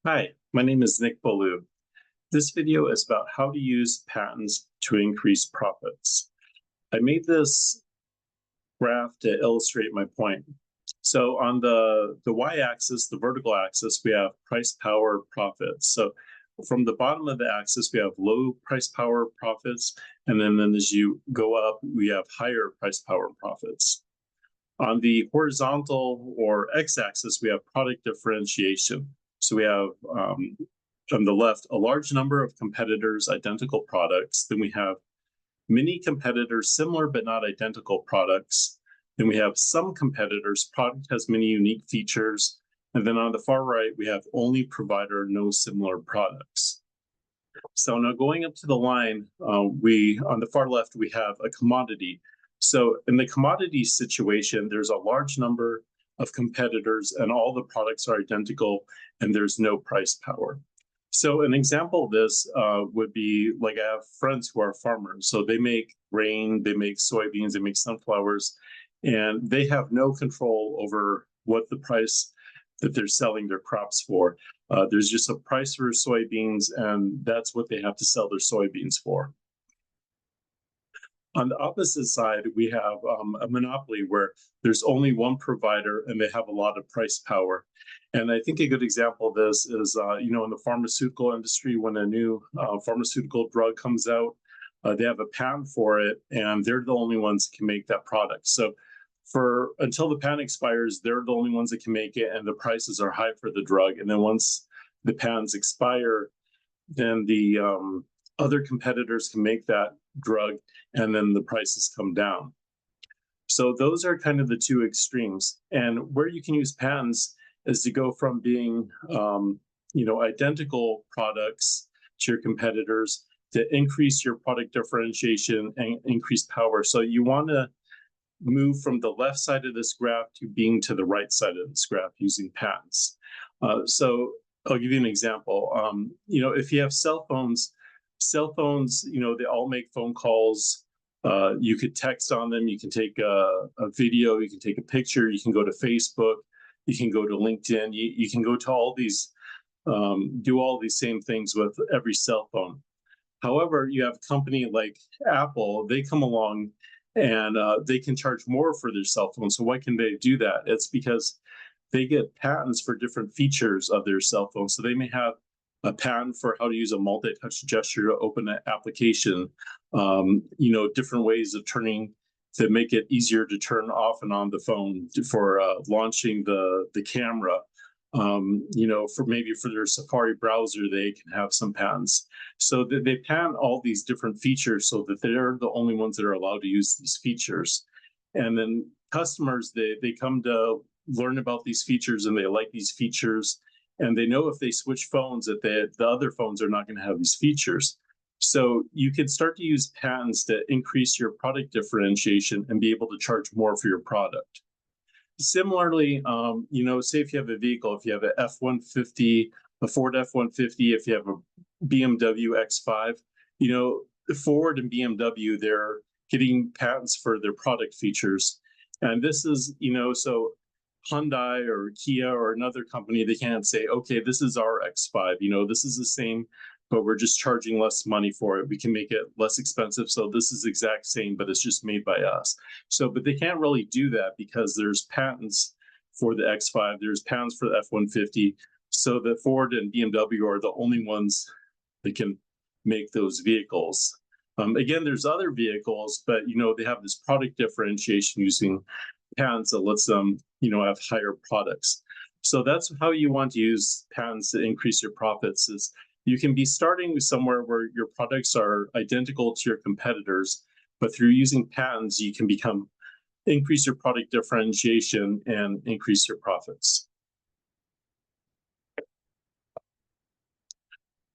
Hi, my name is Nick Ballou. This video is about how to use patents to increase profits. I made this graph to illustrate my point. So on the y-axis, the vertical axis, we have price, power, profits. So from the bottom of the axis, we have low price, power, profits. And then as you go up, we have higher price, power, profits. On the horizontal or x-axis, we have product differentiation. So we have on the left a large number of competitors, identical products. Then we have many competitors, similar but not identical products. Then we have some competitors, product has many unique features. And then on the far right, we have only provider, no similar products. So now going up to the line, on the far left, we have a commodity. So in the commodity situation, there's a large number of competitors and all the products are identical and there's no price power. So an example of this would be like I have friends who are farmers. So they make grain, they make soybeans, they make sunflowers, and they have no control over what the price that they're selling their crops for. There's just a price for soybeans, and that's what they have to sell their soybeans for. On the opposite side, we have a monopoly where there's only one provider and they have a lot of price power. And I think a good example of this is, in the pharmaceutical industry, when a new pharmaceutical drug comes out, they have a patent for it, and they're the only ones that can make that product. So until the patent expires, they're the only ones that can make it, and the prices are high for the drug. And then once the patents expire, then the other competitors can make that drug, and then the prices come down. So those are kind of the two extremes. And where you can use patents is to go from being, identical products to your competitors to increase your product differentiation and increase power. So you want to move from the left side of this graph to being to the right side of this graph using patents. So I'll give you an example. If you have cell phones, they all make phone calls. You could text on them. You can take a video. You can take a picture. You can go to Facebook. You can go to LinkedIn. You can go to all these, do all these same things with every cell phone. However, you have a company like Apple. They come along and they can charge more for their cell phone. So why can they do that? It's because they get patents for different features of their cell phone. So they may have a patent for how to use a multi-touch gesture to open an application, different ways of to make it easier to turn off and on the phone for launching the camera. For their Safari browser, they can have some patents. So they patent all these different features so that they're the only ones that are allowed to use these features. And then customers, they come to learn about these features and they like these features. And they know if they switch phones that the other phones are not going to have these features. So you can start to use patents to increase your product differentiation and be able to charge more for your product. Similarly, say if you have a vehicle, if you have an F-150, a Ford F-150, if you have a BMW X5, Ford and BMW, they're getting patents for their product features. And this is, so Hyundai or Kia or another company, they can't say, okay, this is our X5, this is the same, but we're just charging less money for it. We can make it less expensive. So this is exact same, but it's just made by us. But they can't really do that because there's patents for the X5, there's patents for the F-150. So that Ford and BMW are the only ones that can make those vehicles. Again, there's other vehicles, but they have this product differentiation using patents that lets them, have higher products. So that's how you want to use patents to increase your profits. Is you can be starting with somewhere where your products are identical to your competitors, but through using patents, you can increase your product differentiation and increase your profits.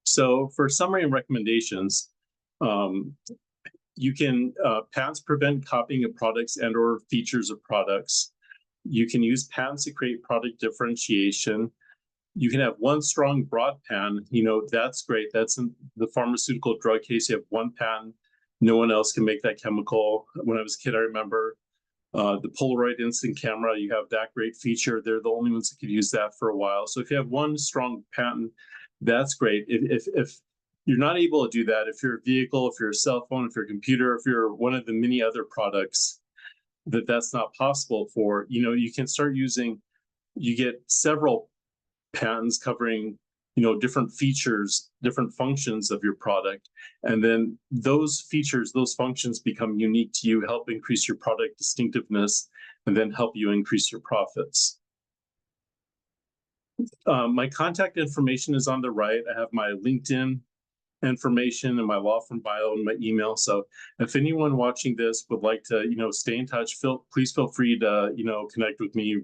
So for summary and recommendations, you can patents prevent copying of products and or features of products. You can use patents to create product differentiation. You can have one strong broad patent, that's great. That's in the pharmaceutical drug case. You have one patent, no one else can make that chemical. When I was a kid, I remember The Polaroid instant camera, you have that great feature. They're the only ones that could use that for a while. So if you have one strong patent, that's great. If you're not able to do that, if you're a vehicle, if you're a cell phone, if you're a computer, if you're one of the many other products that's not possible for, you can start using, you get several patents covering, different features, different functions of your product. And then those features, those functions become unique to you, help increase your product distinctiveness, and then help you increase your profits. My contact information is on the right. I have my LinkedIn information and my law firm bio and my email. So if anyone watching this would like to, stay in touch, please feel free to, connect with me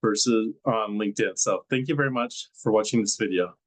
versus on LinkedIn. So thank you very much for watching this video.